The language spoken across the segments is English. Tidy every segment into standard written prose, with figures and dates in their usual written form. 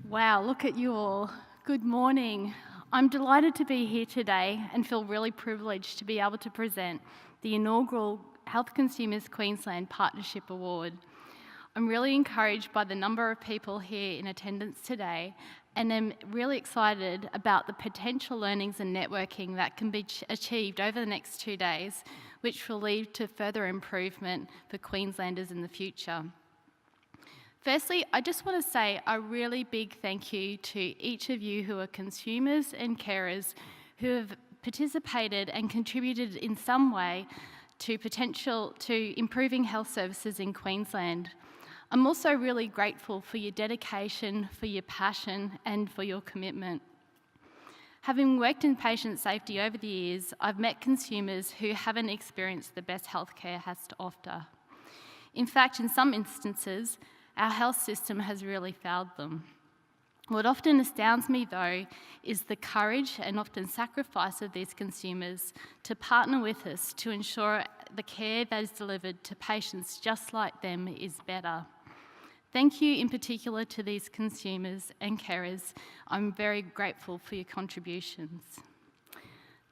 Wow, look at you all. Good morning. I'm delighted to be here today and feel really privileged to be able to present the inaugural Health Consumers Queensland Partnership Award. I'm really encouraged by the number of people here in attendance today, and I'm really excited about the potential learnings and networking that can be achieved over the next 2 days, which will lead to further improvement for Queenslanders in the future. Firstly, I just want to say a really big thank you to each of you who are consumers and carers who have participated and contributed in some way to improving health services in Queensland. I'm also really grateful for your dedication, for your passion, and for your commitment. Having worked in patient safety over the years, I've met consumers who haven't experienced the best healthcare has to offer. In fact, in some instances, our health system has really failed them. What often astounds me, though, is the courage and often sacrifice of these consumers to partner with us to ensure the care that is delivered to patients just like them is better. Thank you in particular to these consumers and carers. I'm very grateful for your contributions.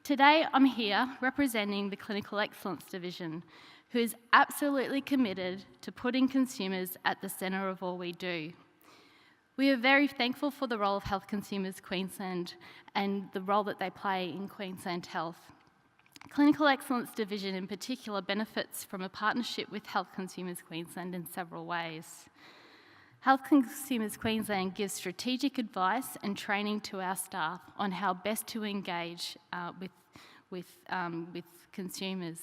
Today, I'm here representing the Clinical Excellence Division, who is absolutely committed to putting consumers at the centre of all we do. We are very thankful for the role of Health Consumers Queensland and the role that they play in Queensland Health. Clinical Excellence Division in particular benefits from a partnership with Health Consumers Queensland in several ways. Health Consumers Queensland gives strategic advice and training to our staff on how best to engage with consumers.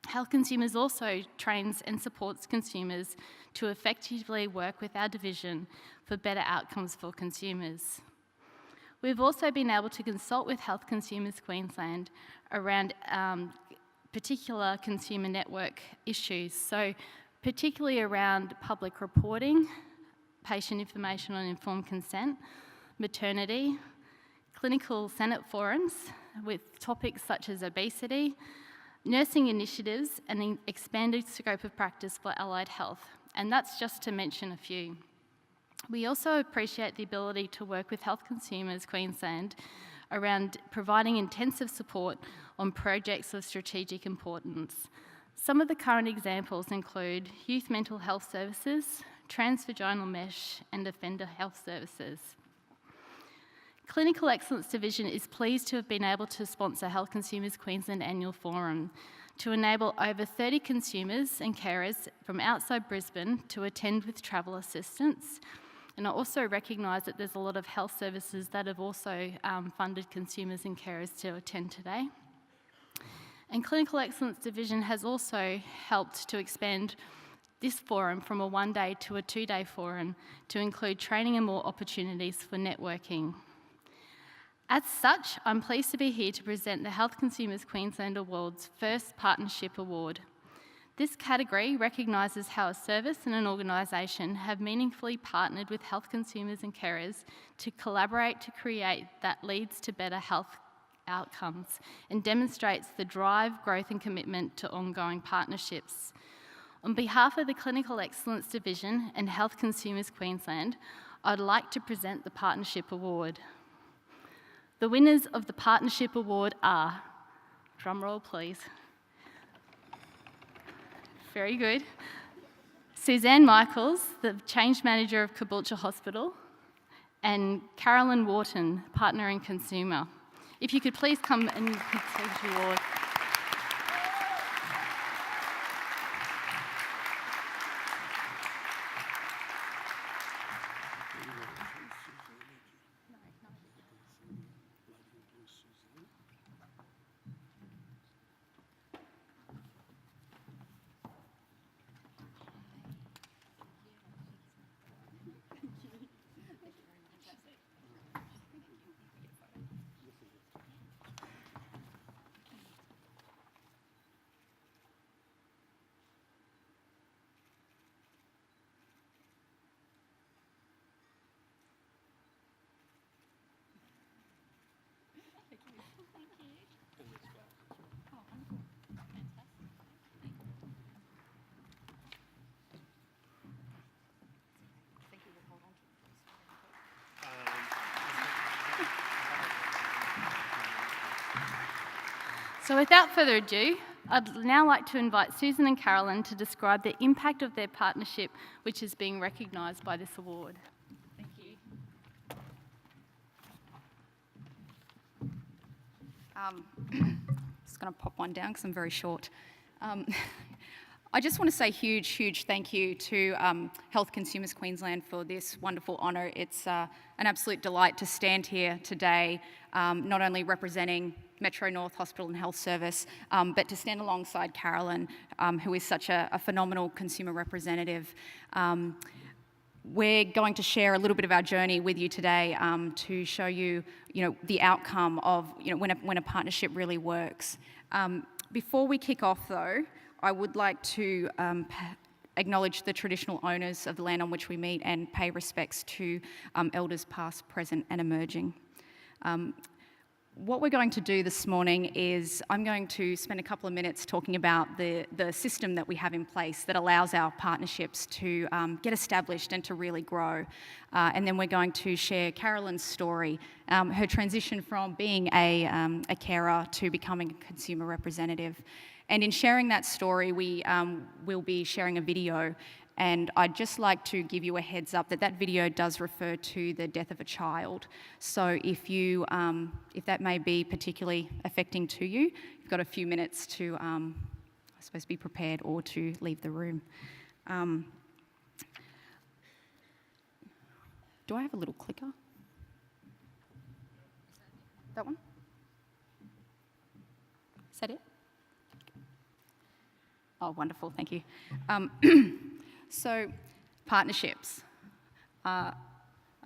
Health Consumers also trains and supports consumers to effectively work with our division for better outcomes for consumers. We've also been able to consult with Health Consumers Queensland around particular consumer network issues, so particularly around public reporting, patient information on informed consent, maternity, clinical Senate forums with topics such as obesity, nursing initiatives, and an expanded scope of practice for allied health, and that's just to mention a few. We also appreciate the ability to work with Health Consumers Queensland around providing intensive support on projects of strategic importance. Some of the current examples include youth mental health services, transvaginal mesh, and offender health services. Clinical Excellence Division is pleased to have been able to sponsor Health Consumers Queensland Annual Forum to enable over 30 consumers and carers from outside Brisbane to attend with travel assistance. And I also recognise that there's a lot of health services that have also funded consumers and carers to attend today. And Clinical Excellence Division has also helped to expand this forum from a 1-day to a 2-day forum to include training and more opportunities for networking. As such, I'm pleased to be here to present the Health Consumers Queensland Award's first Partnership Award. This category recognises how a service and an organisation have meaningfully partnered with health consumers and carers to collaborate to create that leads to better health outcomes and demonstrates the drive, growth and commitment to ongoing partnerships. On behalf of the Clinical Excellence Division and Health Consumers Queensland, I'd like to present the Partnership Award. The winners of the Partnership Award are, drum roll please, very good, Suzanne Michaels, the Change Manager of Caboolture Hospital, and Carolyn Wharton, Partner and Consumer. If you could please come and take the award. So without further ado, I'd now like to invite Suzanne and Carolyn to describe the impact of their partnership, which is being recognised by this award. Thank you. Just going to pop one down because I'm very short. I just want to say huge thank you to Health Consumers Queensland for this wonderful honour. It's an absolute delight to stand here today, not only representing Metro North Hospital and Health Service, but to stand alongside Carolyn, who is such a phenomenal consumer representative. We're going to share a little bit of our journey with you today to show you, the outcome of, when a partnership really works. Before we kick off, though, I would like to acknowledge the traditional owners of the land on which we meet and pay respects to elders past, present and emerging. What we're going to do this morning is I'm going to spend a couple of minutes talking about the system that we have in place that allows our partnerships to get established and to really grow. And then we're going to share Carolyn's story, her transition from being a carer to becoming a consumer representative. And in sharing that story, we will be sharing a video. And I'd just like to give you a heads up that that video does refer to the death of a child. So if that may be particularly affecting to you, you've got a few minutes to, I suppose, be prepared or to leave the room. Do I have a little clicker? That one? Is that it? Oh, wonderful, thank you. So, partnerships. I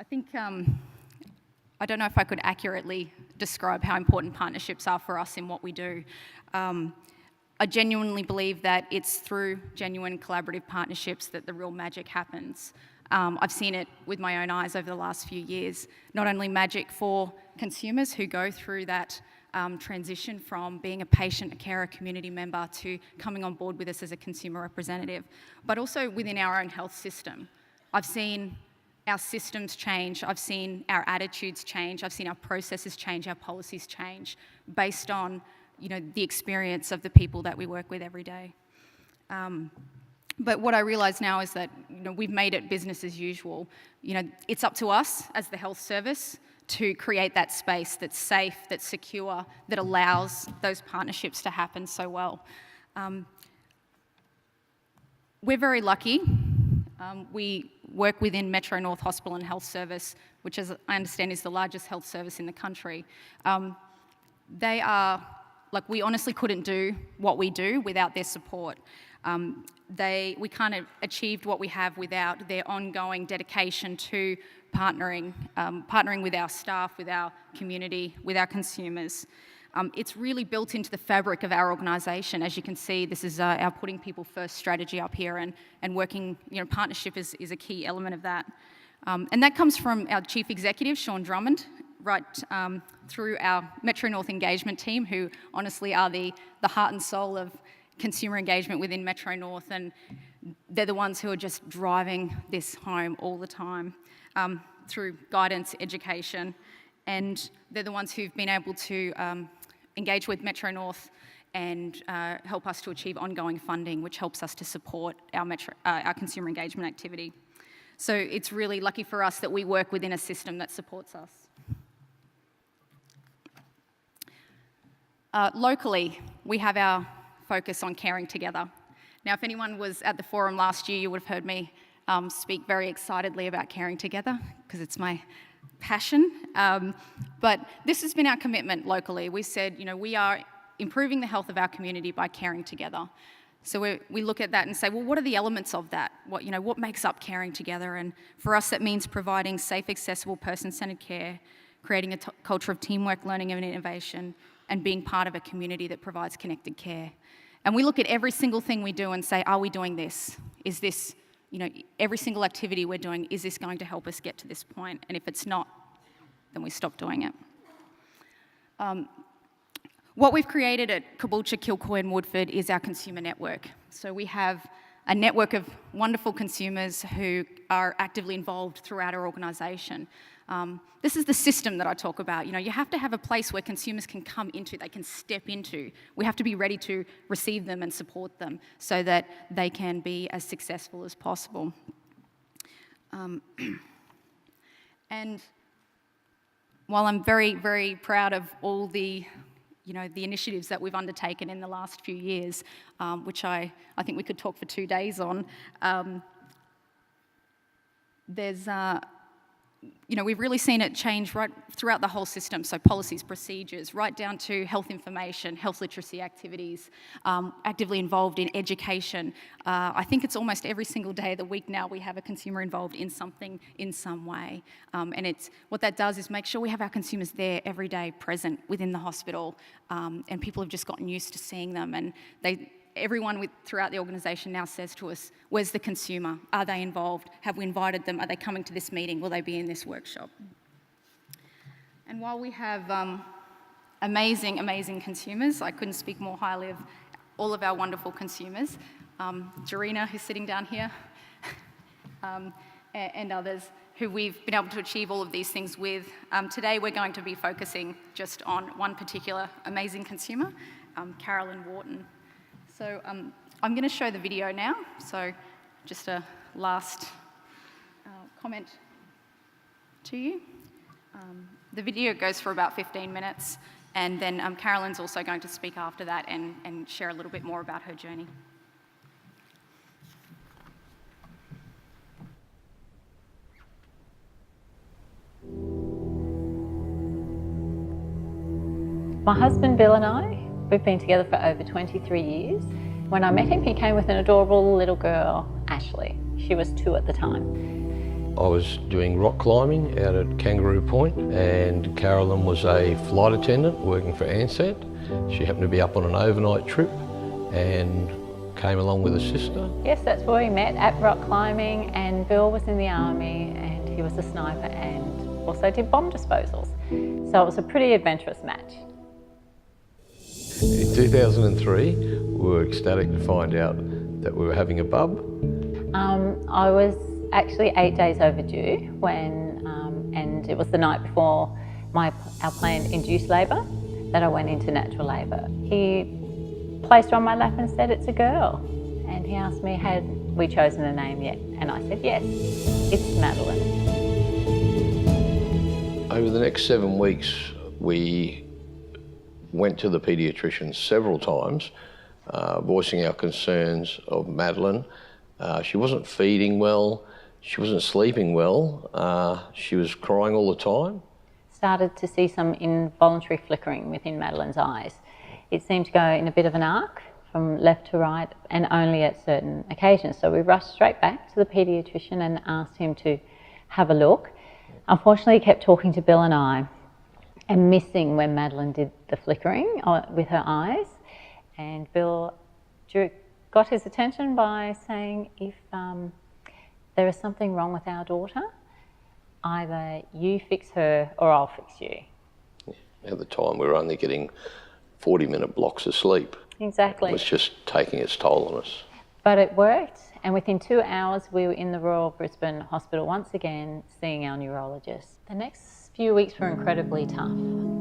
think, I don't know if I could accurately describe how important partnerships are for us in what we do. I genuinely believe that it's through genuine collaborative partnerships that the real magic happens. I've seen it with my own eyes over the last few years. Not only magic for consumers who go through that transition from being a patient, a carer, community member to coming on board with us as a consumer representative, but also within our own health system. I've seen our systems change, I've seen our attitudes change, I've seen our processes change, our policies change based on, the experience of the people that we work with every day. But what I realise now is that we've made it business as usual. It's up to us as the health service to create that space that's safe, that's secure, that allows those partnerships to happen so well. We're very lucky. We work within Metro North Hospital and Health Service, which, as I understand, is the largest health service in the country. They are, we honestly couldn't do what we do without their support. We can't have achieved what we have without their ongoing dedication to partnering with our staff, with our community, with our consumers. It's really built into the fabric of our organisation. As you can see, this is our putting people first strategy up here, and working, partnership is a key element of that. And that comes from our Chief Executive, Sean Drummond, right through our Metro North engagement team, who honestly are the heart and soul of consumer engagement within Metro North, and they're the ones who are just driving this home all the time through guidance, education, and they're the ones who've been able to engage with Metro North and help us to achieve ongoing funding, which helps us to support our consumer engagement activity. So it's really lucky for us that we work within a system that supports us. Locally, we have our focus on caring together. Now, if anyone was at the forum last year, you would have heard me speak very excitedly about caring together, because it's my passion. But this has been our commitment locally. We said, we are improving the health of our community by caring together. So we look at that and say, well, what are the elements of that? What makes up caring together? And for us, that means providing safe, accessible, person-centered care, creating a culture of teamwork, learning and innovation, and being part of a community that provides connected care. And we look at every single thing we do and say, are we doing this? Is this, every single activity we're doing, is this going to help us get to this point? And if it's not, then we stop doing it. What we've created at Caboolture, Kilcoy and Woodford is our consumer network. So we have a network of wonderful consumers who are actively involved throughout our organisation. This is the system that I talk about. You have to have a place where consumers can come into, they can step into. We have to be ready to receive them and support them so that they can be as successful as possible. And while I'm very, very proud of all the the initiatives that we've undertaken in the last few years, which I think we could talk for 2 days on. We've really seen it change right throughout the whole system, so policies, procedures, right down to health information, health literacy activities, actively involved in education. I think it's almost every single day of the week now we have a consumer involved in something in some way. And what that does is make sure we have our consumers there every day present within the hospital, and people have just gotten used to seeing them, and everyone throughout the organisation now says to us, where's the consumer? Are they involved? Have we invited them? Are they coming to this meeting? Will they be in this workshop? And while we have amazing, amazing consumers, I couldn't speak more highly of all of our wonderful consumers. Jarina, who's sitting down here, and others who we've been able to achieve all of these things with. Today we're going to be focusing just on one particular amazing consumer, Carolyn Wharton. So I'm going to show the video now, so just a last comment to you. The video goes for about 15 minutes, and then Carolyn's also going to speak after that and share a little bit more about her journey. My husband Bill and I, we've been together for over 23 years. When I met him, he came with an adorable little girl, Ashley. She was 2 at the time. I was doing rock climbing out at Kangaroo Point, and Carolyn was a flight attendant working for Ansett. She happened to be up on an overnight trip and came along with her sister. Yes, that's where we met, at rock climbing, and Bill was in the army and he was a sniper and also did bomb disposals. So it was a pretty adventurous match. In 2003, we were ecstatic to find out that we were having a bub. I was actually 8 days overdue and it was the night before our planned induced labour that I went into natural labour. He placed her on my lap and said, "It's a girl." And he asked me, had we chosen a name yet? And I said, yes, it's Madeline. Over the next 7 weeks, we went to the paediatrician several times, voicing our concerns of Madeline. She wasn't feeding well, she wasn't sleeping well, she was crying all the time. Started to see some involuntary flickering within Madeline's eyes. It seemed to go in a bit of an arc from left to right and only at certain occasions. So we rushed straight back to the paediatrician and asked him to have a look. Unfortunately, he kept talking to Bill and I and missing when Madeline did the flickering with her eyes. And Bill got his attention by saying, if there is something wrong with our daughter, either you fix her or I'll fix you. At the time, we were only getting 40-minute blocks of sleep. Exactly. It was just taking its toll on us. But it worked, and within 2 hours we were in the Royal Brisbane Hospital once again seeing our neurologist. The next few weeks were incredibly tough.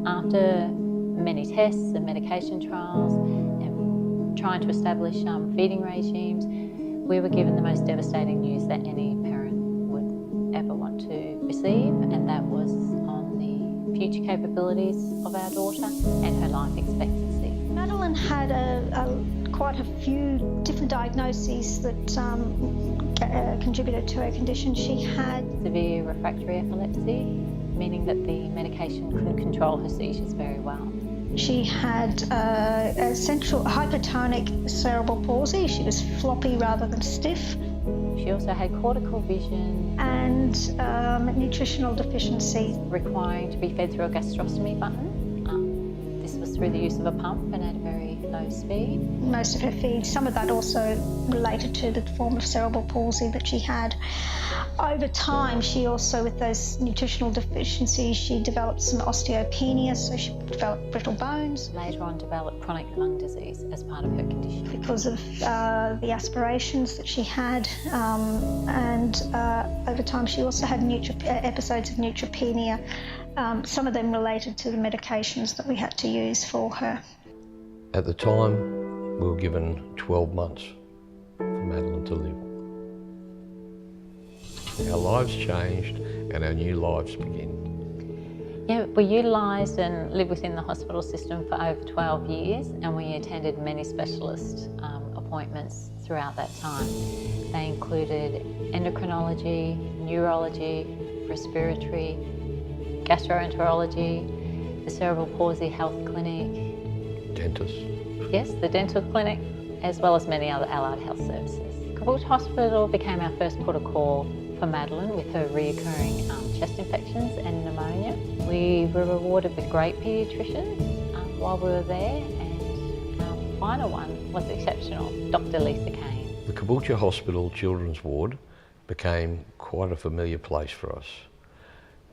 After many tests and medication trials and trying to establish feeding regimes, we were given the most devastating news that any parent would ever want to receive, and that was on the future capabilities of our daughter and her life expectancy. Madeline had quite a few different diagnoses that contributed to her condition. She had severe refractory epilepsy, meaning that the medication couldn't control her seizures very well. She had a central hypertonic cerebral palsy. She was floppy rather than stiff. She also had cortical vision and nutritional deficiency, requiring to be fed through a gastrostomy button. This was through the use of a pump and at a very low low speed. Most of her feed, some of that also related to the form of cerebral palsy that she had. Over time, she also, with those nutritional deficiencies, she developed some osteopenia, so she developed brittle bones. Later on developed chronic lung disease as part of her condition. Because of the aspirations that she had, and over time she also had episodes of neutropenia, some of them related to the medications that we had to use for her. At the time, we were given 12 months for Madeline to live. Our lives changed and our new lives begin. Yeah, we utilised and lived within the hospital system for over 12 years, and we attended many specialist appointments throughout that time. They included endocrinology, neurology, respiratory, gastroenterology, the cerebral palsy health clinic. Dentists. Yes, the dental clinic, as well as many other allied health services. Caboolture Hospital became our first port of call for Madeline with her reoccurring chest infections and pneumonia. We were rewarded with great paediatricians while we were there, and our final one was exceptional, Dr. Lisa Kane. The Caboolture Hospital Children's Ward became quite a familiar place for us.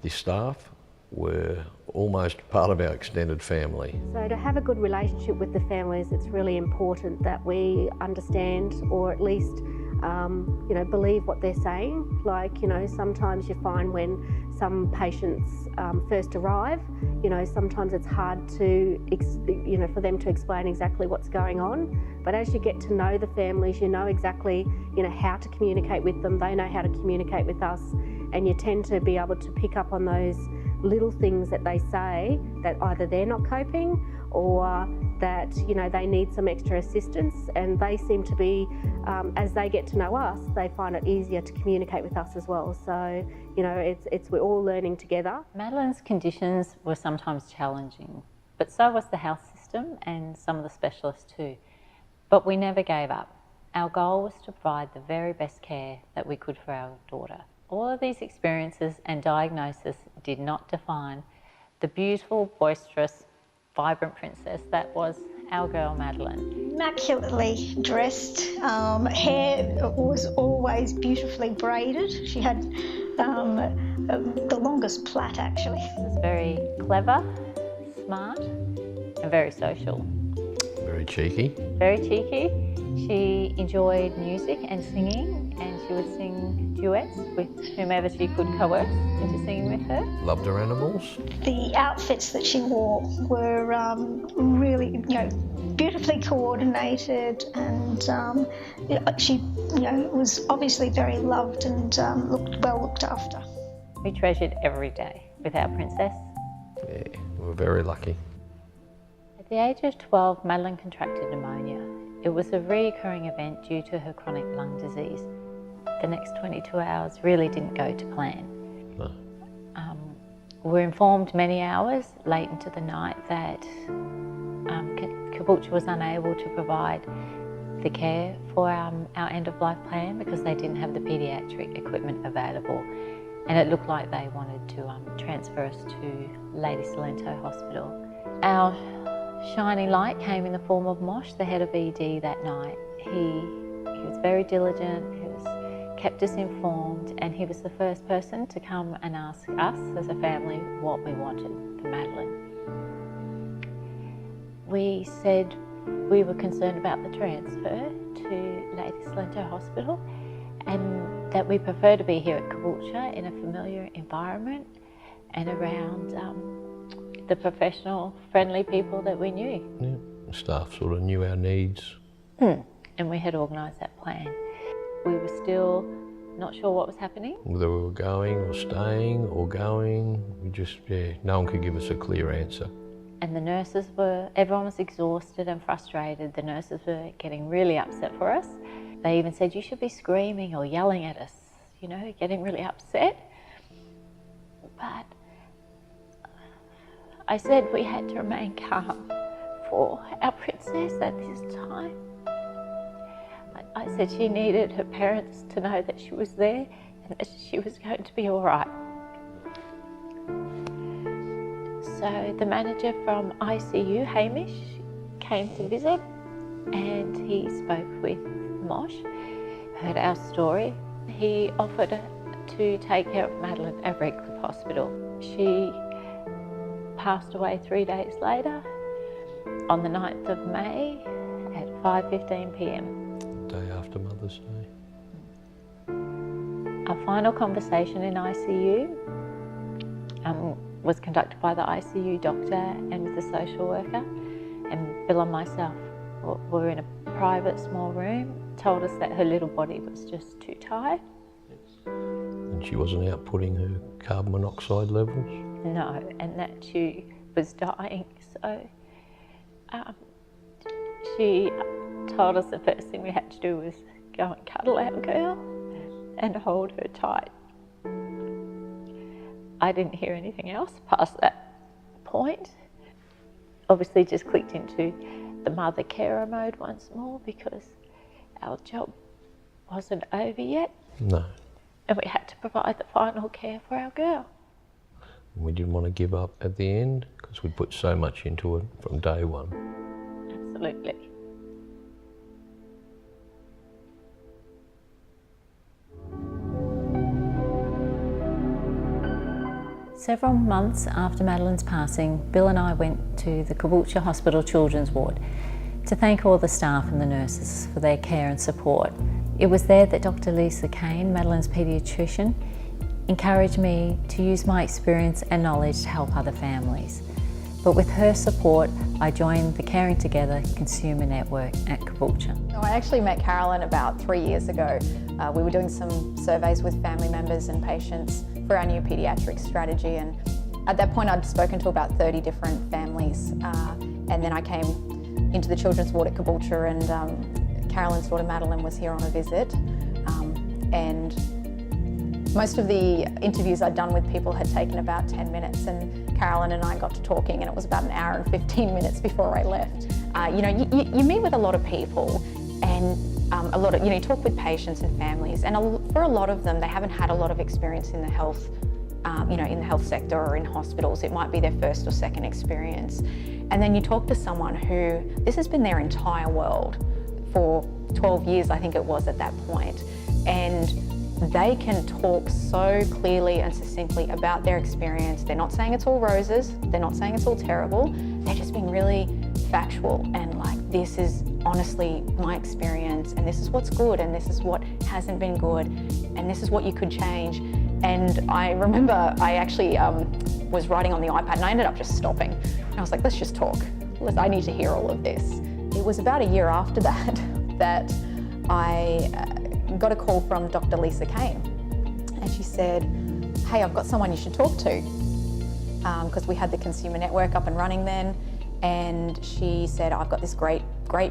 The staff were almost part of our extended family. So to have a good relationship with the families, it's really important that we understand, or at least believe what they're saying. Like, sometimes you find when some patients first arrive, sometimes it's hard to, for them to explain exactly what's going on. But as you get to know the families, you know exactly, how to communicate with them. They know how to communicate with us, and you tend to be able to pick up on those little things that they say that either they're not coping or that they need some extra assistance, and they seem to be, as they get to know us, they find it easier to communicate with us as well. So we're all learning together. Madeline's conditions were sometimes challenging, but so was the health system and some of the specialists too. But we never gave up. Our goal was to provide the very best care that we could for our daughter. All of these experiences and diagnosis did not define the beautiful, boisterous, vibrant princess that was our girl Madeline. Immaculately dressed, hair was always beautifully braided. She had the longest plait actually. She was very clever, smart and very social. Very cheeky. Very cheeky. She enjoyed music and singing, and she would sing duets with whomever she could coerce into singing with her. Loved her animals. The outfits that she wore were really, beautifully coordinated, and she, was obviously very loved and looked after. We treasured every day with our princess. Yeah, we were very lucky. At the age of 12, Madeline contracted pneumonia. It was a recurring event due to her chronic lung disease. The next 22 hours really didn't go to plan. No. We were informed many hours late into the night that Caboolture was unable to provide the care for our end-of-life plan because they didn't have the paediatric equipment available, and it looked like they wanted to transfer us to Lady Salento Hospital. Our shining light came in the form of Mosh, the head of ED that night. He was very diligent, kept us informed, and he was the first person to come and ask us as a family what we wanted for Madeline. We said we were concerned about the transfer to Lady Salento Hospital, and that we prefer to be here at Caboolture in a familiar environment and around the professional, friendly people that we knew. Yeah, the staff sort of knew our needs. And we had organised that plan. We were still not sure what was happening. Whether we were going or staying or going, no one could give us a clear answer. And the nurses everyone was exhausted and frustrated. The nurses were getting really upset for us. They even said, you should be screaming or yelling at us, getting really upset. But I said we had to remain calm for our princess at this time. I said she needed her parents to know that she was there and that she was going to be all right. So the manager from ICU, Hamish, came to visit and he spoke with Mosh, heard our story. He offered to take care of Madeline at Redcliffe Hospital. She passed away 3 days later on the 9th of May at 5:15 p.m. Day after Mother's Day. Our final conversation in ICU was conducted by the ICU doctor and with the social worker, and Bill and myself were in a private small room, told us that her little body was just too tired. And she wasn't outputting her carbon monoxide levels? No, and that she was dying. So she told us the first thing we had to do was go and cuddle our girl and hold her tight. I didn't hear anything else past that point. Obviously just clicked into the mother carer mode once more because our job wasn't over yet. No. And we had to provide the final care for our girl. We didn't want to give up at the end because we put so much into it from day one. Absolutely. Several months after Madeline's passing, Bill and I went to the Caboolture Hospital Children's Ward to thank all the staff and the nurses for their care and support. It was there that Dr. Lisa Kane, Madeline's paediatrician, encouraged me to use my experience and knowledge to help other families. But with her support, I joined the Caring Together consumer network at Caboolture. I actually met Carolyn about 3 years ago. We were doing some surveys with family members and patients for our new paediatric strategy, and at that point I'd spoken to about 30 different families, and then I came into the children's ward at Caboolture, and Carolyn's daughter Madeline was here on a visit, and most of the interviews I'd done with people had taken about 10 minutes, and Carolyn and I got to talking, and it was about an hour and 15 minutes before I left. You meet with a lot of people, and you talk with patients and families, and for a lot of them, they haven't had a lot of experience in the health, in the health sector or in hospitals. It might be their first or second experience. And then you talk to someone who, this has been their entire world for 12 years, I think it was at that point. And they can talk so clearly and succinctly about their experience. They're not saying it's all roses, they're not saying it's all terrible, they're just being really factual and like, this is honestly my experience, and this is what's good, and this is what hasn't been good, and this is what you could change. And I remember I actually was writing on the iPad, and I ended up just stopping. And I was like, let's just talk. I need to hear all of this. It was about a year after that that I got a call from Dr. Lisa Kane, and she said, hey, I've got someone you should talk to, because we had the consumer network up and running then, and she said, I've got this great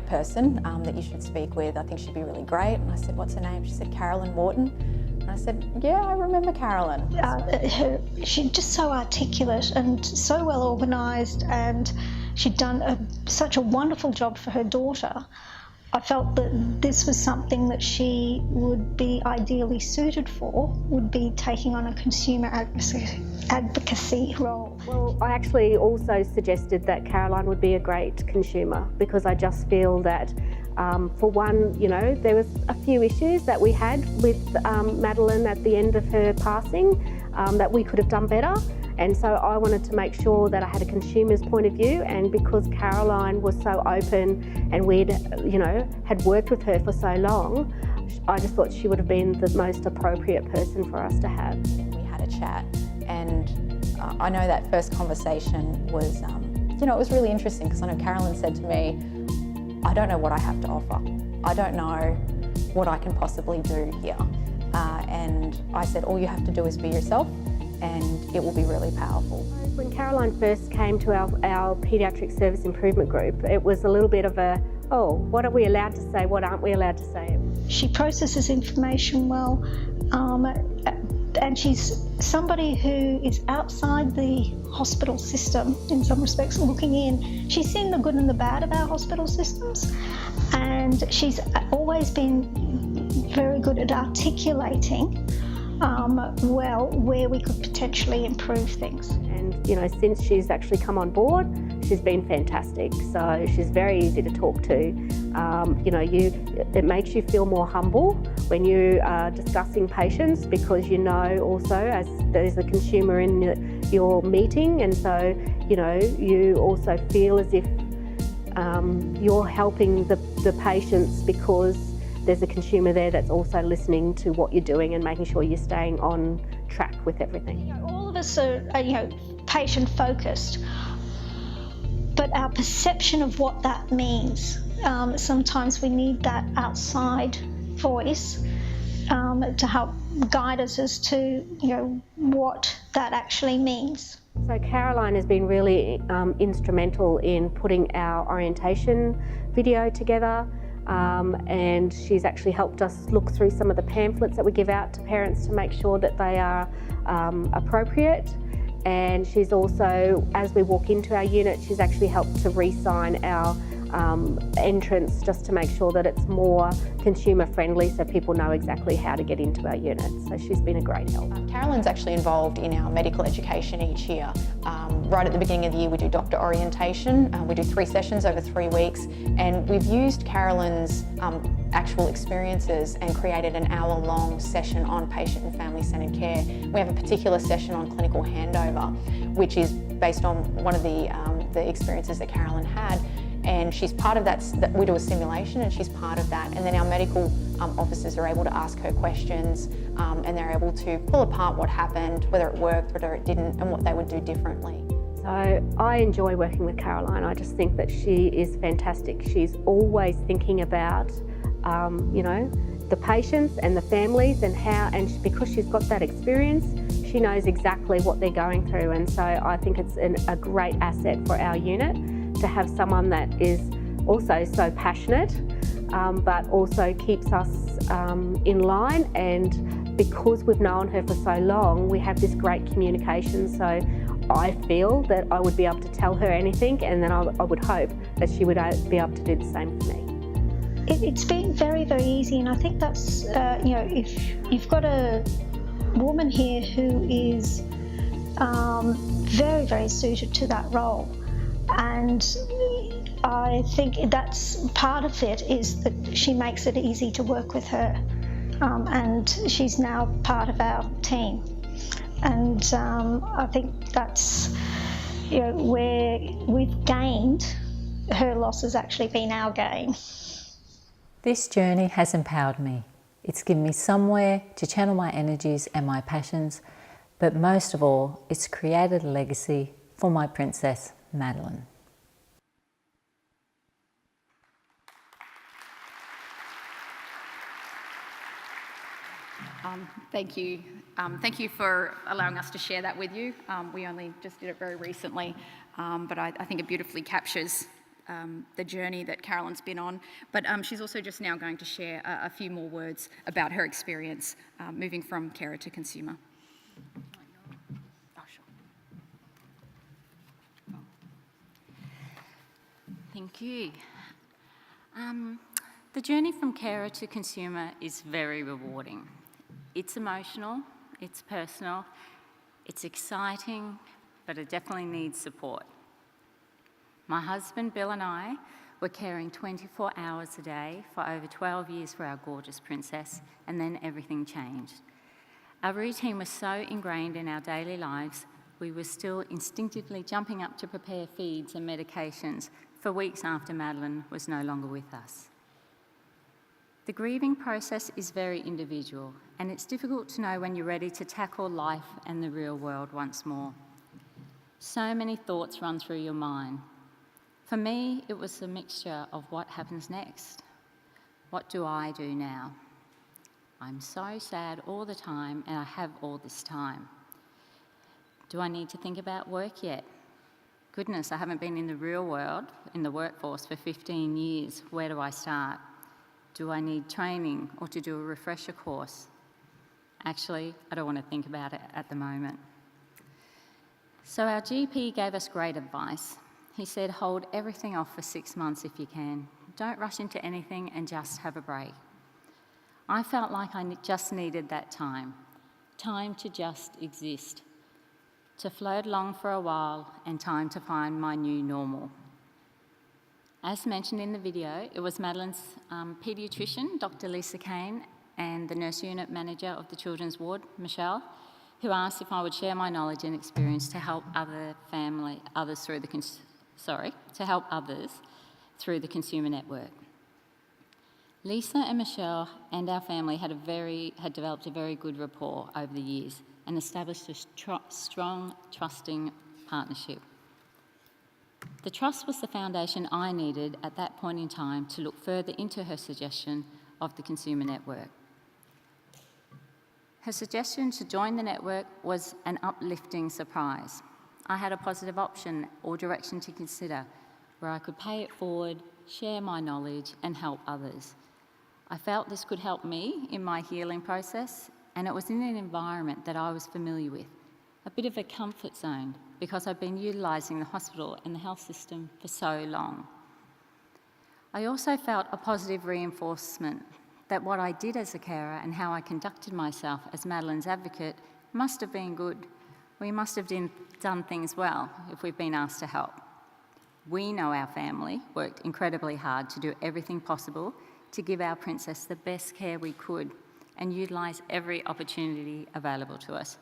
person that you should speak with. I think she'd be really great. And I said, what's her name? She said, Carolyn Wharton. And I said, yeah, I remember Carolyn. She's just so articulate and so well organised, and she'd done such a wonderful job for her daughter. I felt that this was something that she would be ideally suited for, would be taking on a consumer advocacy role. Well, I actually also suggested that Caroline would be a great consumer, because I just feel that, for one, there was a few issues that we had with Madeline at the end of her passing that we could have done better. And so I wanted to make sure that I had a consumer's point of view, and because Caroline was so open and we'd, had worked with her for so long, I just thought she would have been the most appropriate person for us to have. We had a chat, and I know that first conversation was, it was really interesting, because I know Carolyn said to me, I don't know what I have to offer. I don't know what I can possibly do here. And I said, all you have to do is be yourself, and it will be really powerful. When Caroline first came to our paediatric service improvement group, it was a little bit of a, oh, what are we allowed to say, what aren't we allowed to say? She processes information well, and she's somebody who is outside the hospital system in some respects looking in. She's seen the good and the bad of our hospital systems, and she's always been very good at articulating where we could potentially improve things. And, you know, since she's actually come on board, she's been fantastic. So she's very easy to talk to. You know, it makes you feel more humble when you are discussing patients, because you know also as there's a consumer in your meeting, and so, you know, you also feel as if you're helping the patients because there's a consumer there that's also listening to what you're doing and making sure you're staying on track with everything. You know, all of us are, you know, patient focused, but our perception of what that means, sometimes we need that outside voice to help guide us as to, you know, what that actually means. So Caroline has been really instrumental in putting our orientation video together, and she's actually helped us look through some of the pamphlets that we give out to parents to make sure that they are appropriate. And she's also, as we walk into our unit, she's actually helped to re-sign our entrance just to make sure that it's more consumer friendly so people know exactly how to get into our unit. So she's been a great help. Carolyn's actually involved in our medical education each year. Right at the beginning of the year we do doctor orientation. We do 3 sessions over 3 weeks, and we've used Carolyn's actual experiences and created an hour-long session on patient and family-centred care. We have a particular session on clinical handover, which is based on one of the experiences that Carolyn had. And she's part of that. We do a simulation and she's part of that. And then our medical officers are able to ask her questions, and they're able to pull apart what happened, whether it worked, whether it didn't, and what they would do differently. So I enjoy working with Caroline. I just think that she is fantastic. She's always thinking about, you know, the patients and the families and how, and because she's got that experience, she knows exactly what they're going through. And so I think it's a great asset for our unit to have someone that is also so passionate, but also keeps us in line. And because we've known her for so long, we have this great communication. So I feel that I would be able to tell her anything, and then I would hope that she would be able to do the same for me. It's been very, very easy, and I think that's, you know, if you've got a woman here who is very, very suited to that role, and I think that's part of it, is that she makes it easy to work with her, and she's now part of our team. And I think that's, you know, where we've gained. Her loss has actually been our gain. This journey has empowered me. It's given me somewhere to channel my energies and my passions, but most of all, it's created a legacy for my princess, Madeline. Thank you. Thank you for allowing us to share that with you. We only just did it very recently, but I think it beautifully captures the journey that Carolyn's been on. But she's also just now going to share a few more words about her experience moving from carer to consumer. Oh, sure. Thank you. The journey from carer to consumer is very rewarding. It's emotional, it's personal, it's exciting, but it definitely needs support. My husband Bill and I were caring 24 hours a day for over 12 years for our gorgeous princess, and then everything changed. Our routine was so ingrained in our daily lives, we were still instinctively jumping up to prepare feeds and medications for weeks after Madeline was no longer with us. The grieving process is very individual, and it's difficult to know when you're ready to tackle life and the real world once more. So many thoughts run through your mind. For me, it was a mixture of what happens next. What do I do now? I'm so sad all the time, and I have all this time. Do I need to think about work yet? Goodness, I haven't been in the real world, in the workforce, for 15 years. Where do I start? Do I need training or to do a refresher course? Actually, I don't want to think about it at the moment. So our GP gave us great advice. He said, hold everything off for 6 months if you can. Don't rush into anything and just have a break. I felt like I just needed that time. time to just exist, to float along for a while, and time to find my new normal. As mentioned in the video, it was Madeleine's paediatrician, Dr. Lisa Kane, and the nurse unit manager of the children's ward, Michelle, who asked if I would share my knowledge and experience to help others through the consumer network. Lisa and Michelle and our family had developed a very good rapport over the years and established a strong, trusting partnership. The trust was the foundation I needed at that point in time to look further into her suggestion of the consumer network. Her suggestion to join the network was an uplifting surprise. I had a positive option or direction to consider where I could pay it forward, share my knowledge, and help others. I felt this could help me in my healing process, and it was in an environment that I was familiar with, a bit of a comfort zone, because I've been utilising the hospital and the health system for so long. I also felt a positive reinforcement that what I did as a carer and how I conducted myself as Madeleine's advocate must have been good. We must have done things well if we've been asked to help. We know our family worked incredibly hard to do everything possible to give our princess the best care we could and utilise every opportunity available to us.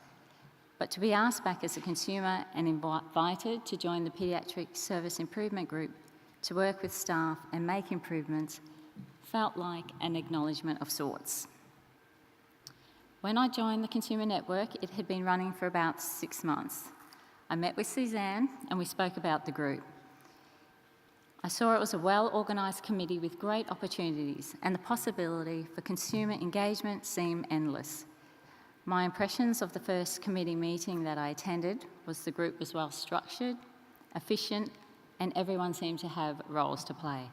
But to be asked back as a consumer and invited to join the Paediatric Service Improvement Group to work with staff and make improvements felt like an acknowledgement of sorts. When I joined the Consumer Network, it had been running for about 6 months. I met with Suzanne and we spoke about the group. I saw it was a well-organised committee with great opportunities, and the possibility for consumer engagement seemed endless. My impressions of the first committee meeting that I attended was the group was well structured, efficient, and everyone seemed to have roles to play.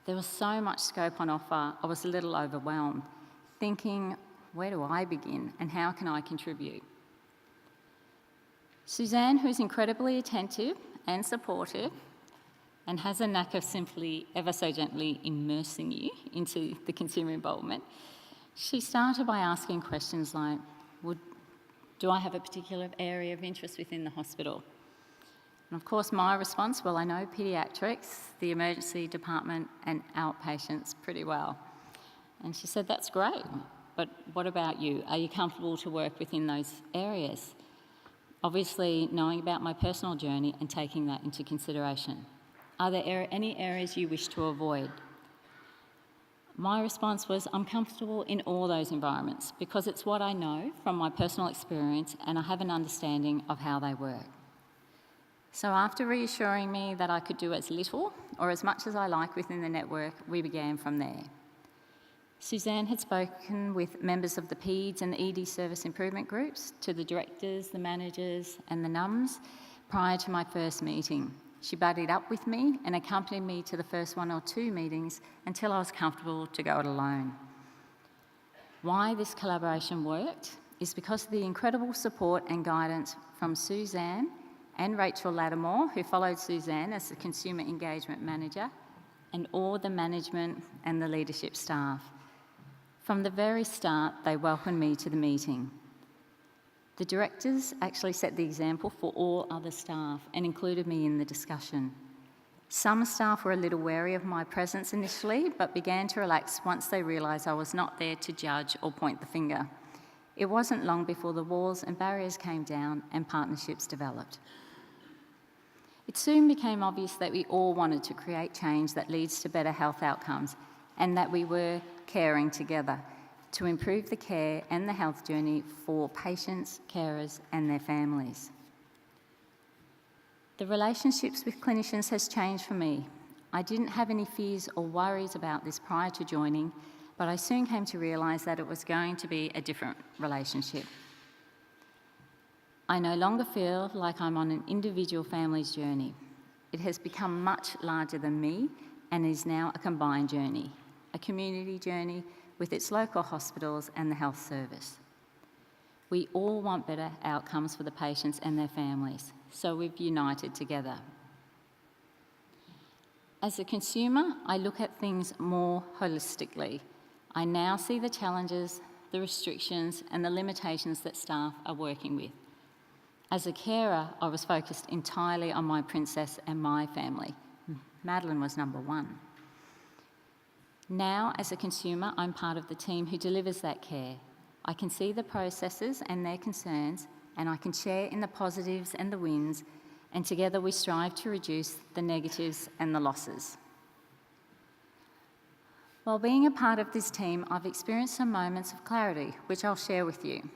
There was so much scope on offer, I was a little overwhelmed, thinking, where do I begin and how can I contribute? Suzanne, who's incredibly attentive and supportive and has a knack of simply ever so gently immersing you into the consumer involvement, she started by asking questions like, do I have a particular area of interest within the hospital? And of course, my response, well, I know paediatrics, the emergency department, and outpatients pretty well. And she said, that's great, but what about you? Are you comfortable to work within those areas? Obviously, knowing about my personal journey and taking that into consideration. Are there any areas you wish to avoid? My response was, I'm comfortable in all those environments because it's what I know from my personal experience and I have an understanding of how they work. So after reassuring me that I could do as little or as much as I like within the network, we began from there. Suzanne had spoken with members of the PEDS and the ED service improvement groups, to the directors, the managers and the NUMs prior to my first meeting. She buddied up with me and accompanied me to the first 1 or 2 meetings until I was comfortable to go it alone. Why this collaboration worked is because of the incredible support and guidance from Suzanne and Rachel Lattimore, who followed Suzanne as the Consumer Engagement Manager, and all the management and the leadership staff. From the very start, they welcomed me to the meeting. The directors actually set the example for all other staff and included me in the discussion. Some staff were a little wary of my presence initially, but began to relax once they realised I was not there to judge or point the finger. It wasn't long before the walls and barriers came down and partnerships developed. It soon became obvious that we all wanted to create change that leads to better health outcomes and that we were caring together to improve the care and the health journey for patients, carers and their families. The relationships with clinicians has changed for me. I didn't have any fears or worries about this prior to joining, but I soon came to realise that it was going to be a different relationship. I no longer feel like I'm on an individual family's journey. It has become much larger than me and is now a combined journey, a community journey with its local hospitals and the health service. We all want better outcomes for the patients and their families, so we've united together. As a consumer, I look at things more holistically. I now see the challenges, the restrictions and the limitations that staff are working with. As a carer, I was focused entirely on my princess and my family. Madeline was number one. Now, as a consumer, I'm part of the team who delivers that care. I can see the processes and their concerns, and I can share in the positives and the wins, and together we strive to reduce the negatives and the losses. While being a part of this team, I've experienced some moments of clarity, which I'll share with you.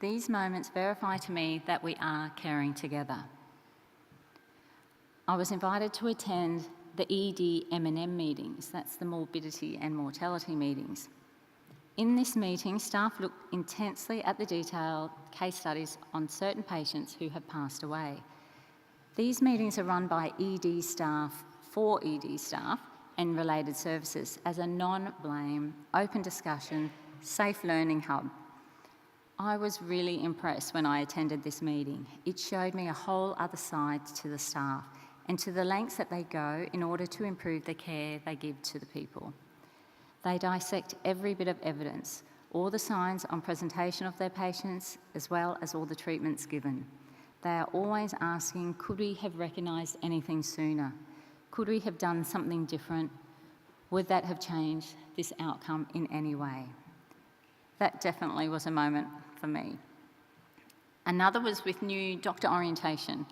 These moments verify to me that we are caring together. I was invited to attend the ED-M&M meetings, that's the morbidity and mortality meetings. In this meeting, staff looked intensely at the detailed case studies on certain patients who have passed away. These meetings are run by ED staff for ED staff and related services as a non-blame, open discussion, safe learning hub. I was really impressed when I attended this meeting. It showed me a whole other side to the staff and to the lengths that they go in order to improve the care they give to the people. They dissect every bit of evidence, all the signs on presentation of their patients, as well as all the treatments given. They are always asking, could we have recognised anything sooner? Could we have done something different? Would that have changed this outcome in any way? That definitely was a moment for me. Another was with new doctor orientation.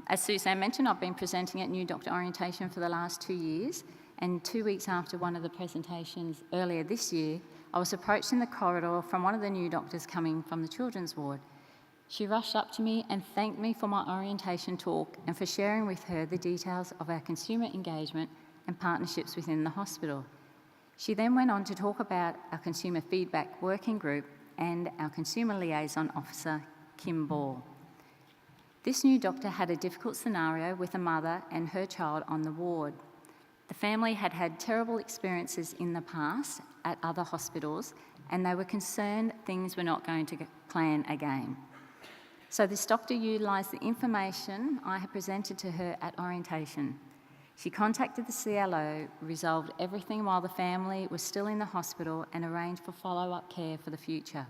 As Suzanne mentioned, I've been presenting at new doctor orientation for the last 2 years, and 2 weeks after one of the presentations earlier this year, I was approached in the corridor from one of the new doctors coming from the children's ward. She rushed up to me and thanked me for my orientation talk and for sharing with her the details of our consumer engagement and partnerships within the hospital. She then went on to talk about our consumer feedback working group and our consumer liaison officer, Kim Ball. This new doctor had a difficult scenario with a mother and her child on the ward. The family had had terrible experiences in the past at other hospitals, and they were concerned things were not going to plan again. So this doctor utilised the information I had presented to her at orientation. She contacted the CLO, resolved everything while the family was still in the hospital, and arranged for follow-up care for the future.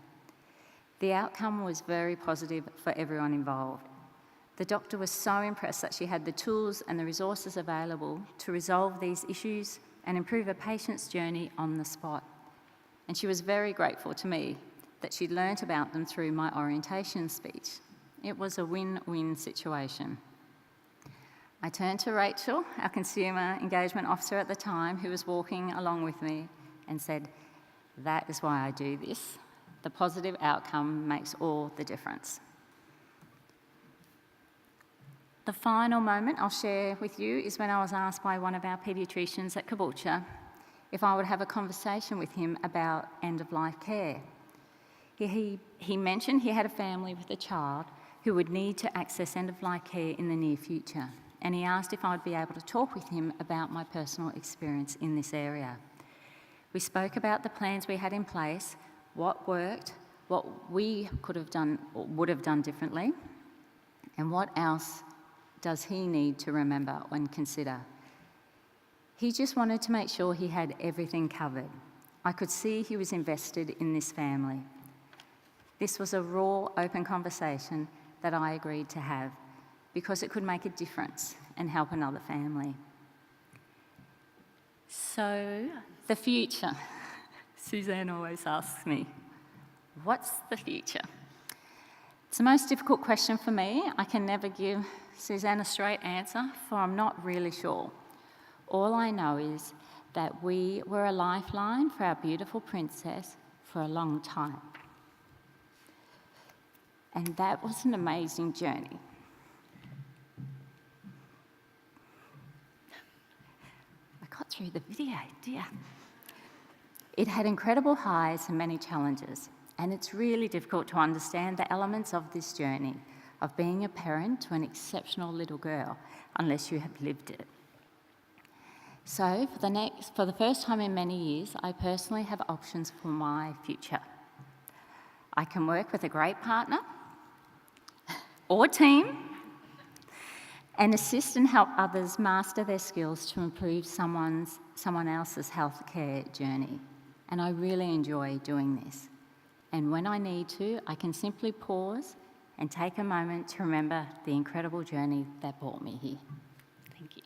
The outcome was very positive for everyone involved. The doctor was so impressed that she had the tools and the resources available to resolve these issues and improve a patient's journey on the spot. And she was very grateful to me that she'd learnt about them through my orientation speech. It was a win-win situation. I turned to Rachel, our consumer engagement officer at the time, who was walking along with me, and said, "That is why I do this. The positive outcome makes all the difference." The final moment I'll share with you is when I was asked by one of our paediatricians at Caboolture if I would have a conversation with him about end-of-life care. He mentioned he had a family with a child who would need to access end-of-life care in the near future, and he asked if I would be able to talk with him about my personal experience in this area. We spoke about the plans we had in place, what worked, what we could have done or would have done differently, and what else does he need to remember and consider. He just wanted to make sure he had everything covered. I could see he was invested in this family. This was a raw, open conversation that I agreed to have because it could make a difference and help another family. So, the future. Suzanne always asks me, what's the future? It's the most difficult question for me. I can never give Suzanne a straight answer, for I'm not really sure. All I know is that we were a lifeline for our beautiful princess for a long time. And that was an amazing journey. I got through the video, dear. It had incredible highs and many challenges, and it's really difficult to understand the elements of this journey of being a parent to an exceptional little girl unless you have lived it. So for the first time in many years, I personally have options for my future. I can work with a great partner or team and assist and help others master their skills to improve someone else's healthcare journey. and I really enjoy doing this. And when I need to, I can simply pause and take a moment to remember the incredible journey that brought me here. Thank you.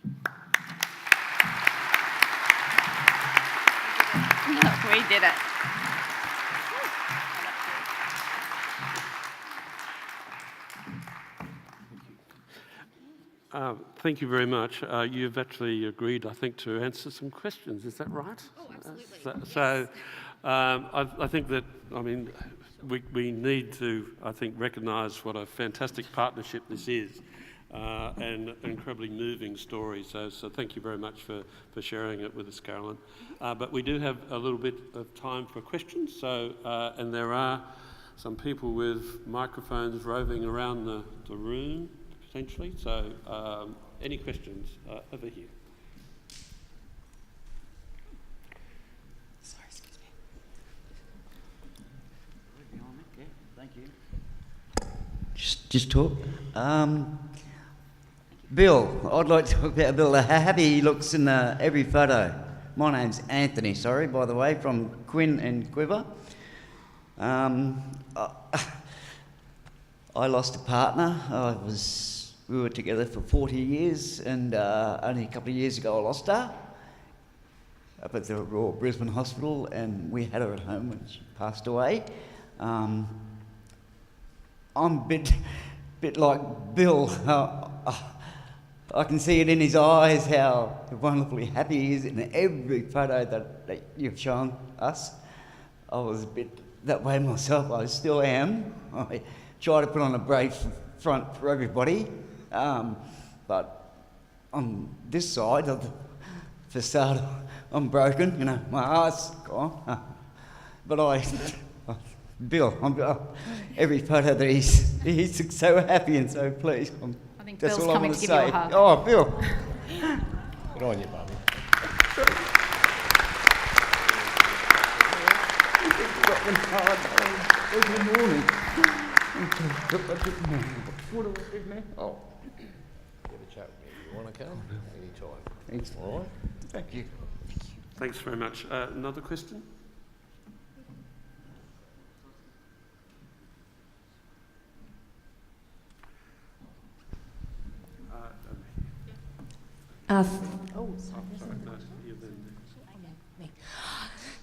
We did it. Thank you very much. You've actually agreed, I think, to answer some questions. Is that right? Oh, absolutely. I think that, we need to, I think, recognise what a fantastic partnership this is, and an incredibly moving story. So thank you very much for sharing it with us, Carolyn. But we do have a little bit of time for questions. And there are some people with microphones roving around the room, potentially. So any questions over here? Sorry, excuse me. Yeah, thank you. Just talk. Bill, I'd like to talk about Bill, how happy he looks in every photo. My name's Anthony, sorry, by the way, from Quinn and Quiver. I lost a partner. We were together for 40 years, and only a couple of years ago I lost her up at the Royal Brisbane Hospital, and we had her at home when she passed away. I'm a bit like Bill. I can see it in his eyes how wonderfully happy he is in every photo that you've shown us. I was a bit that way myself. I still am. I try to put on a brave front for everybody. But on this side of the facade, I'm broken, my heart's gone. But Bill, every photo that he's so happy and so pleased. I think That's Bill's all I coming want to to give say. you a hug. Oh, Bill. Good on you, Barbie. Every morning. Oh, have a chat with me if you want to come. Anytime. Thanks. All right. Thank you. Thanks very much. Another question?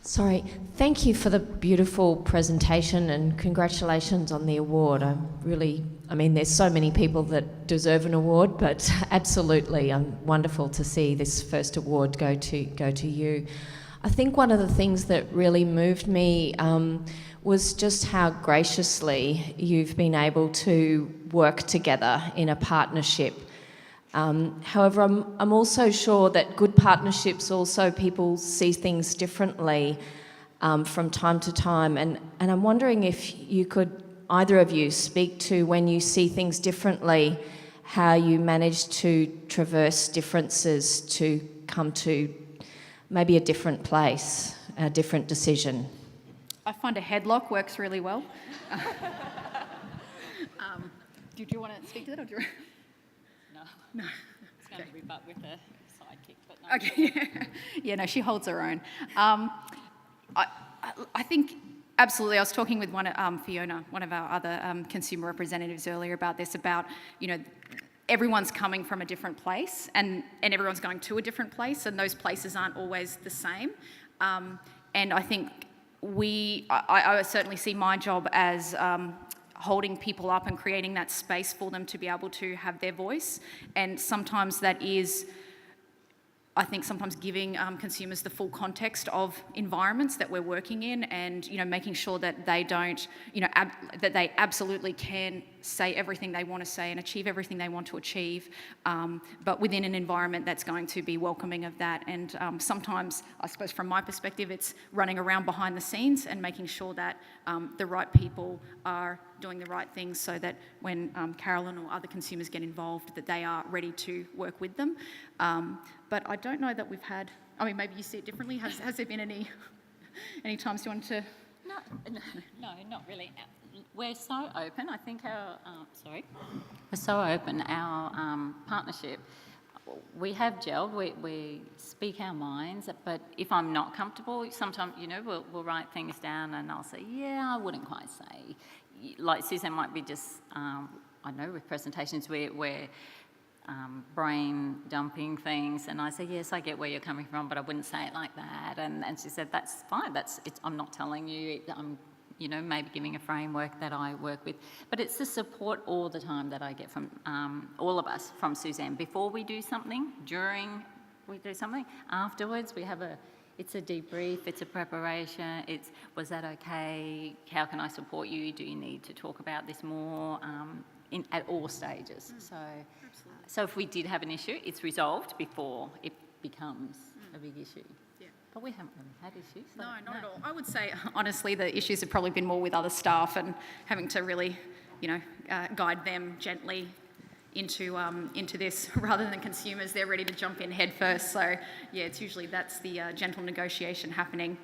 Sorry, thank you for the beautiful presentation and congratulations on the award. There's so many people that deserve an award, but absolutely wonderful to see this first award go to you. I think one of the things that really moved me was just how graciously you've been able to work together in a partnership. However, I'm also sure that good partnerships also people see things differently from time to time, and I'm wondering if you could, either of you, speak to when you see things differently, how you manage to traverse differences to come to maybe a different place, a different decision. I find a headlock works really well. Do you want to speak to that, or do you... No. It's going to rebut with a sidekick, but no. Okay, yeah, no, she holds her own. I think, absolutely, I was talking with Fiona, one of our other consumer representatives earlier about this, about, everyone's coming from a different place and everyone's going to a different place, and those places aren't always the same. And I think I certainly see my job as holding people up and creating that space for them to be able to have their voice. And sometimes that is, I think, sometimes giving consumers the full context of environments that we're working in, and making sure that they don't, that they absolutely can say everything they want to say and achieve everything they want to achieve, but within an environment that's going to be welcoming of that. And sometimes, I suppose from my perspective, it's running around behind the scenes and making sure that the right people are doing the right things, so that when Carolyn or other consumers get involved, that they are ready to work with them. But I don't know that we've had, maybe you see it differently. Has there been any times you wanted to? No, not really. We're so open. I think we're so open. Our partnership, we have gelled, we speak our minds, but if I'm not comfortable, sometimes, we'll write things down and I'll say, yeah, I wouldn't quite say. Like Suzanne might be just, I don't know, with presentations we're brain dumping things, and I say, yes, I get where you're coming from, but I wouldn't say it like that. And she said, that's fine, I'm not telling you, I'm maybe giving a framework that I work with. But it's the support all the time that I get from all of us, from Suzanne. Before we do something, during we do something, afterwards we have it's a debrief, it's a preparation, was that okay? How can I support you? Do you need to talk about this more? At all stages. So if we did have an issue, it's resolved before it becomes a big issue. But we haven't really had issues. So No, not at all. I would say, honestly, the issues have probably been more with other staff and having to really, guide them gently into this rather than consumers. They're ready to jump in head first. So, yeah, it's usually that's the gentle negotiation happening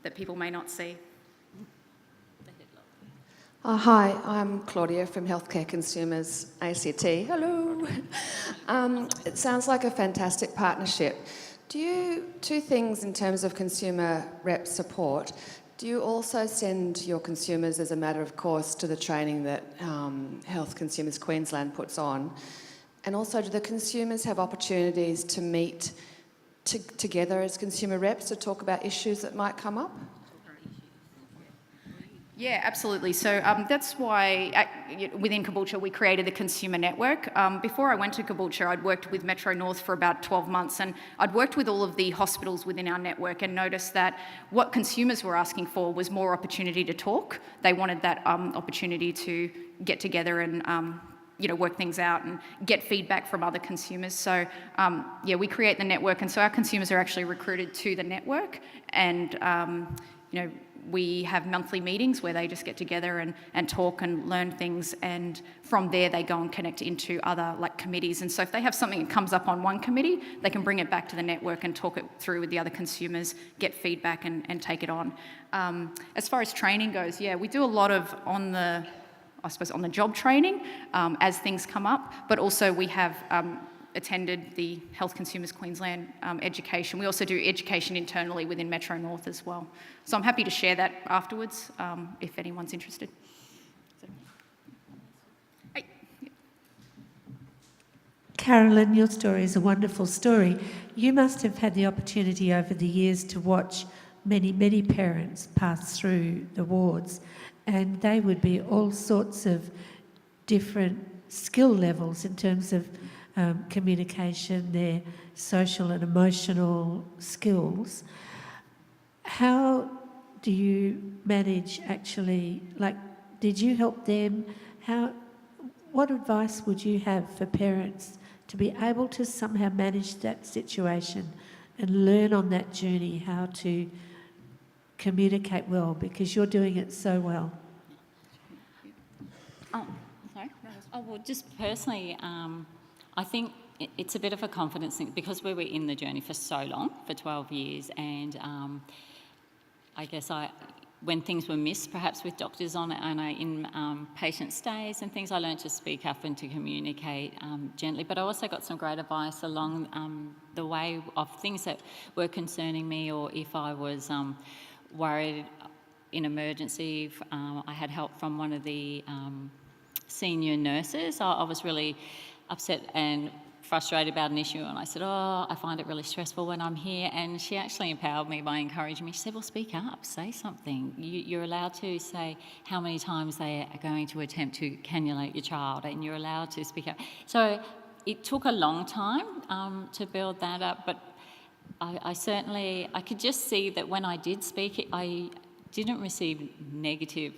that people may not see. Hi, I'm Claudia from Healthcare Consumers ACT. Hello. It sounds like a fantastic partnership. Two things in terms of consumer rep support. Do you also send your consumers, as a matter of course, to the training that Health Consumers Queensland puts on? And also, do the consumers have opportunities to meet together as consumer reps to talk about issues that might come up? Yeah, absolutely. So that's why within Caboolture we created the Consumer Network. Before I went to Caboolture, I'd worked with Metro North for about 12 months, and I'd worked with all of the hospitals within our network and noticed that what consumers were asking for was more opportunity to talk. They wanted that opportunity to get together and work things out and get feedback from other consumers. So we create the network, and so our consumers are actually recruited to the network, and we have monthly meetings where they just get together and talk and learn things, and from there they go and connect into other committees. And so if they have something that comes up on one committee, they can bring it back to the network and talk it through with the other consumers, get feedback and take it on. As far as training goes, we do a lot of on the job training as things come up, but also we have attended the Health Consumers Queensland education. We also do education internally within Metro North as well. So I'm happy to share that afterwards if anyone's interested. Hey. Carolyn, your story is a wonderful story. You must have had the opportunity over the years to watch many, many parents pass through the wards, and they would be all sorts of different skill levels in terms of communication, their social and emotional skills. How do you manage actually, did you help them? What advice would you have for parents to be able to somehow manage that situation and learn on that journey how to communicate well, because you're doing it so well? Oh, sorry. Well, just personally, I think it's a bit of a confidence thing because we were in the journey for so long, for 12 years, and I guess when things were missed, perhaps with doctors in patient stays and things, I learned to speak up and to communicate gently. But I also got some great advice along the way of things that were concerning me, or if I was worried in emergency, I had help from one of the senior nurses. I was really upset and frustrated about an issue, and I said, I find it really stressful when I'm here, and she actually empowered me by encouraging me. She said, well, speak up, say something. You're allowed to say how many times they are going to attempt to cannulate your child, and you're allowed to speak up. So it took a long time to build that up, but I could just see that when I did speak, I didn't receive negative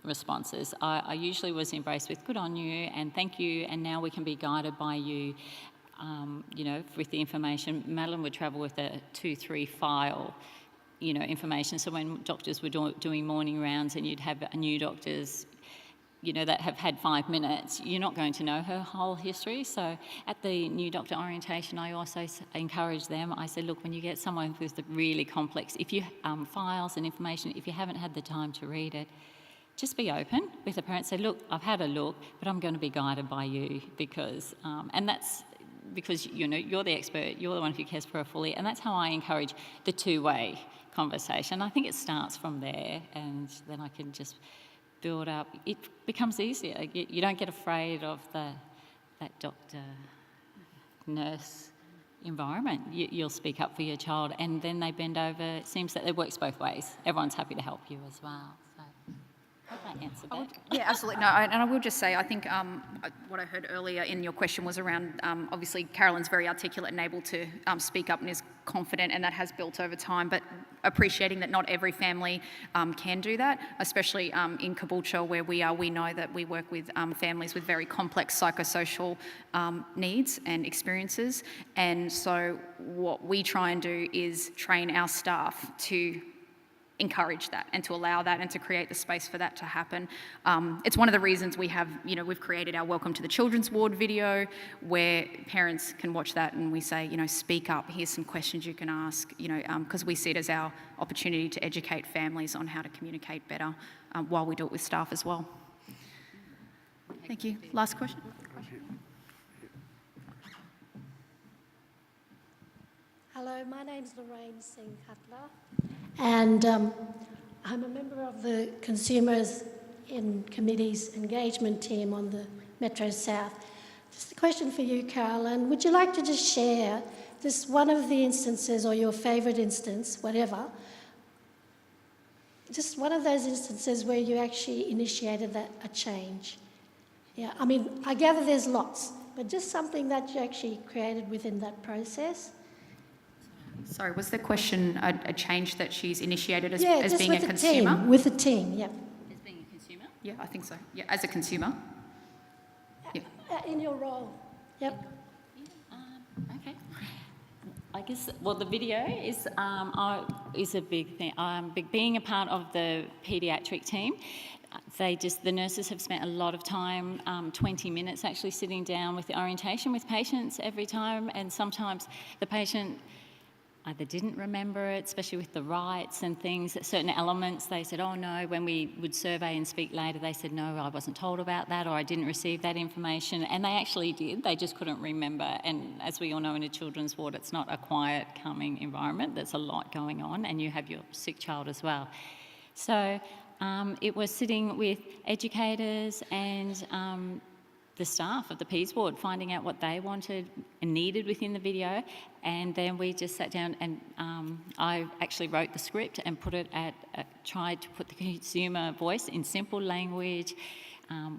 responses. I usually was embraced with good on you and thank you, and now we can be guided by you, with the information. Madeline would travel with a 2-3 file, information. So when doctors were doing morning rounds and you'd have new doctors, that have had 5 minutes, you're not going to know her whole history. So at the new doctor orientation, I also encourage them. I said, look, when you get someone with the really complex, if you files and information, if you haven't had the time to read it, just be open with the parents. Say, look, I've had a look, but I'm going to be guided by you because, and that's because you're the expert, you're the one who cares for her fully, and that's how I encourage the two-way conversation. I think it starts from there, and then I can just build up. It becomes easier. You don't get afraid of that doctor, nurse environment. You'll speak up for your child, and then they bend over. It seems that it works both ways. Everyone's happy to help you as well. So I hope I answered that. Yeah, absolutely. No, and I will just say, I think what I heard earlier in your question was around, obviously, Carolyn's very articulate and able to speak up and is confident, and that has built over time, but appreciating that not every family can do that, especially in Caboolture where we are. We know that we work with families with very complex psychosocial needs and experiences, and so what we try and do is train our staff to encourage that and to allow that and to create the space for that to happen. It's one of the reasons we have, we've created our Welcome to the Children's Ward video where parents can watch that and we say, speak up, here's some questions you can ask, because we see it as our opportunity to educate families on how to communicate better while we do it with staff as well. Thank you. Last question. Hello, my name's Lorraine Singh Cutler, and I'm a member of the Consumers in Committee's engagement team on the Metro South. Just a question for you, Carolyn. Would you like to just share just one of the instances or your favourite instance, whatever, just one of those instances where you actually initiated a change? Yeah, I mean, I gather there's lots, but just something that you actually created within that process. Sorry, was the question a change that she's initiated as being a consumer? Team, with a team, yep. As being a consumer? Yeah, I think so. Yeah, as a consumer. Yeah. In your role, yep. Okay. I guess, the video is a big thing. Being a part of the paediatric team, the nurses have spent a lot of time, 20 minutes actually sitting down with the orientation with patients every time, and sometimes the patient either didn't remember it, especially with the rights and things, certain elements. They said, oh no, when we would survey and speak later, they said, no, I wasn't told about that, or I didn't receive that information. And they actually did, they just couldn't remember. And as we all know, in a children's ward, it's not a quiet, calming environment. There's a lot going on, and you have your sick child as well. So it was sitting with educators and the staff of the Peds ward, finding out what they wanted and needed within the video, and then we just sat down and I actually wrote the script and put it tried to put the consumer voice in simple language.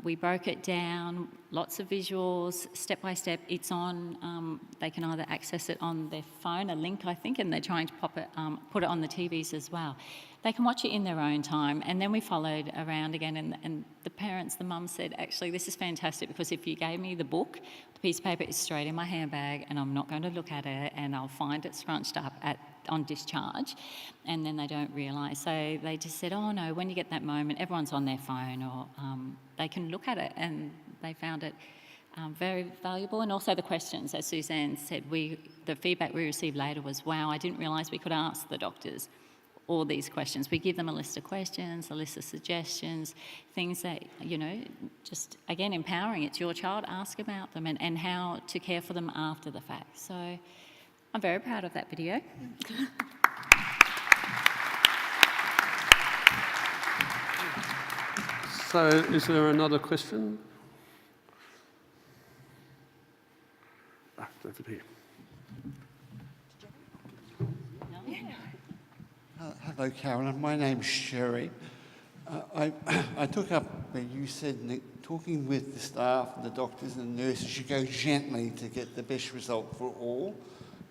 We broke it down, lots of visuals, step by step. It's on, they can either access it on their phone, a link I think, and they're trying to put it on the TVs as well. They can watch it in their own time, and then we followed around again, and the parents, the mum said, actually this is fantastic because if you gave me the book, the piece of paper is straight in my handbag and I'm not going to look at it and I'll find it scrunched up on discharge, and then they don't realise. So they just said, oh no, when you get that moment, everyone's on their phone, or they can look at it, and they found it very valuable. And also the questions, as Suzanne said, the feedback we received later was, wow, I didn't realise we could ask the doctors all these questions. We give them a list of questions, a list of suggestions, things that, just, again, empowering. It's your child, ask about them and how to care for them after the fact. So I'm very proud of that video. So is there another question? Over here. Hello, Carolyn. My name's Sherry. I took up where you said that talking with the staff and the doctors and the nurses, you go gently to get the best result for all.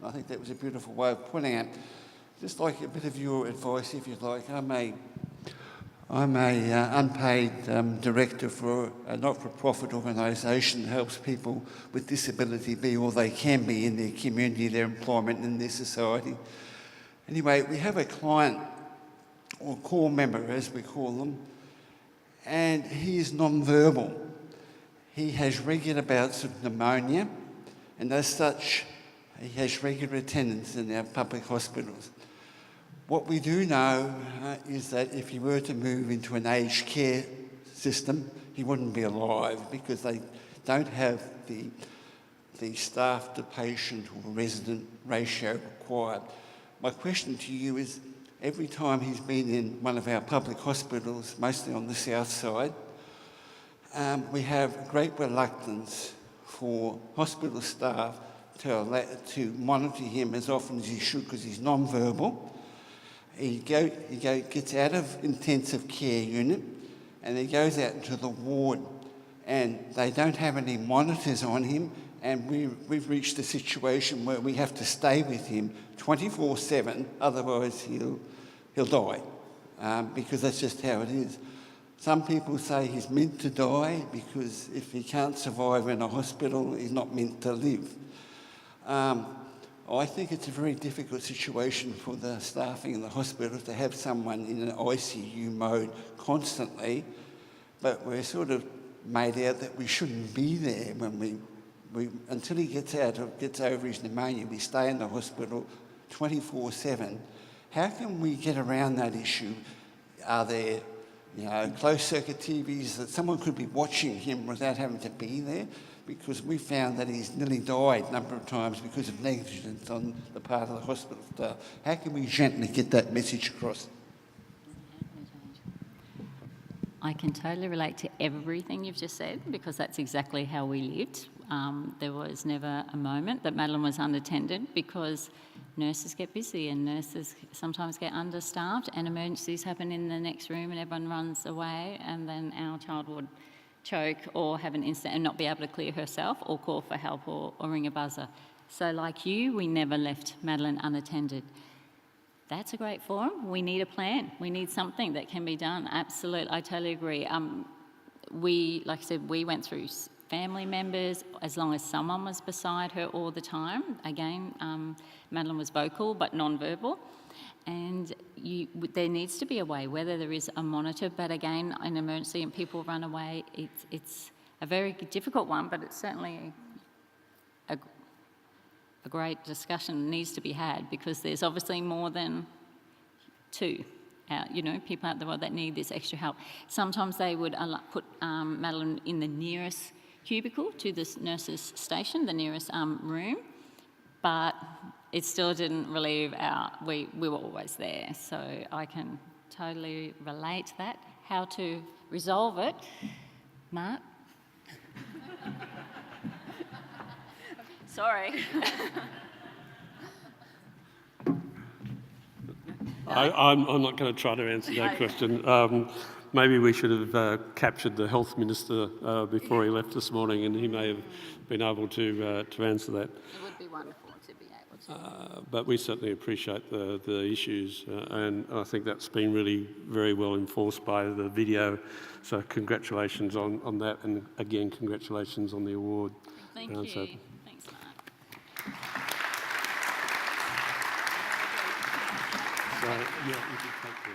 I think that was a beautiful way of putting it. Just like a bit of your advice, if you'd like. I'm a unpaid director for a not-for-profit organisation that helps people with disability be all they can be in their community, their employment and their society. Anyway, we have a client, or core member as we call them, and he is non-verbal. He has regular bouts of pneumonia, and as such, he has regular attendance in our public hospitals. What we do know is that if he were to move into an aged care system, he wouldn't be alive because they don't have the the staff to patient or resident ratio required. My question to you is, every time he's been in one of our public hospitals, mostly on the south side, we have great reluctance for hospital staff to monitor him as often as he should because he's non-verbal. He gets out of intensive care unit and he goes out into the ward and they don't have any monitors on him, and we've reached a situation where we have to stay with him 24/7, otherwise he'll die, because that's just how it is. Some people say he's meant to die because if he can't survive in a hospital, he's not meant to live. I think it's a very difficult situation for the staffing in the hospital to have someone in an ICU mode constantly, but we're sort of made out that we shouldn't be there when we until he gets over his pneumonia. We stay in the hospital 24/7. How can we get around that issue? Are there closed circuit TVs that someone could be watching him without having to be there? Because we found that he's nearly died a number of times because of negligence on the part of the hospital staff. How can we gently get that message across? I can totally relate to everything you've just said because that's exactly how we lived. There was never a moment that Madeline was unattended because nurses get busy and nurses sometimes get understaffed and emergencies happen in the next room and everyone runs away, and then our child would choke or have an incident and not be able to clear herself or call for help or ring a buzzer. So like you, we never left Madeline unattended. That's a great forum. We need a plan. We need something that can be done. Absolutely, I totally agree. Like I said, we went through family members as long as someone was beside her all the time. Again, Madeline was vocal but non-verbal. And there needs to be a way, whether there is a monitor, but again, an emergency and people run away, it's a very difficult one, but it's certainly a great discussion needs to be had because there's obviously more than two people out the world that need this extra help. Sometimes they would put Madeline in the nearest cubicle to the nurse's station, the nearest room, but it still didn't relieve we were always there. So I can totally relate to that. How to resolve it, Mark? Sorry. I'm not going to try to answer that question. Maybe we should have captured the Health Minister before he left this morning, and he may have been able to answer that. It would be wonderful to be able to. But we certainly appreciate the issues, and I think that's been really very well enforced by the video. So congratulations on that, and again, congratulations on the award. Thank you. Thanks, Mark. So, yeah, you can take the.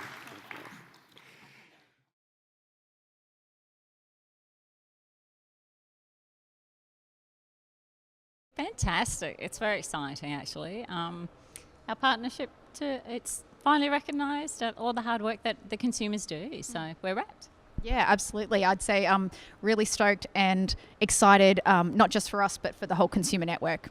Fantastic. It's very exciting, actually. Our partnership, it's finally recognised all the hard work that the consumers do, so we're wrapped. Yeah, absolutely. I'd say I'm really stoked and excited, not just for us, but for the whole consumer network.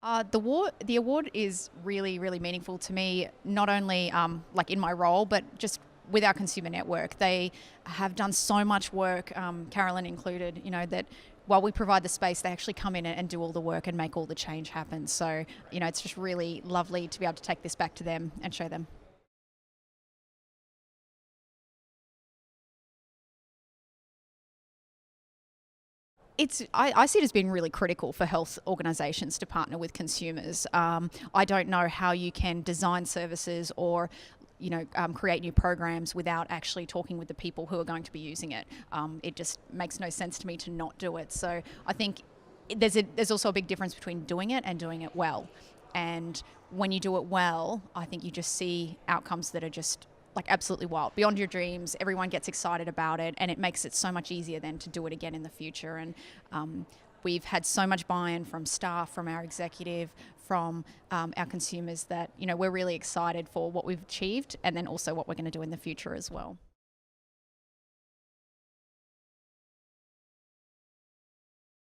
The award is really, really meaningful to me, not only like in my role, but just with our consumer network. They have done so much work, Carolyn included, that while we provide the space, they actually come in and do all the work and make all the change happen. So, it's just really lovely to be able to take this back to them and show them. I see it as being really critical for health organisations to partner with consumers. I don't know how you can design services or create new programs without actually talking with the people who are going to be using it. It just makes no sense to me to not do it. So I think there's also a big difference between doing it and doing it well. And when you do it well, I think you just see outcomes that are just absolutely wild, beyond your dreams. Everyone gets excited about it, and it makes it so much easier then to do it again in the future. And we've had so much buy-in from staff, from our executive, from our consumers that we're really excited for what we've achieved, and then also what we're going to do in the future as well.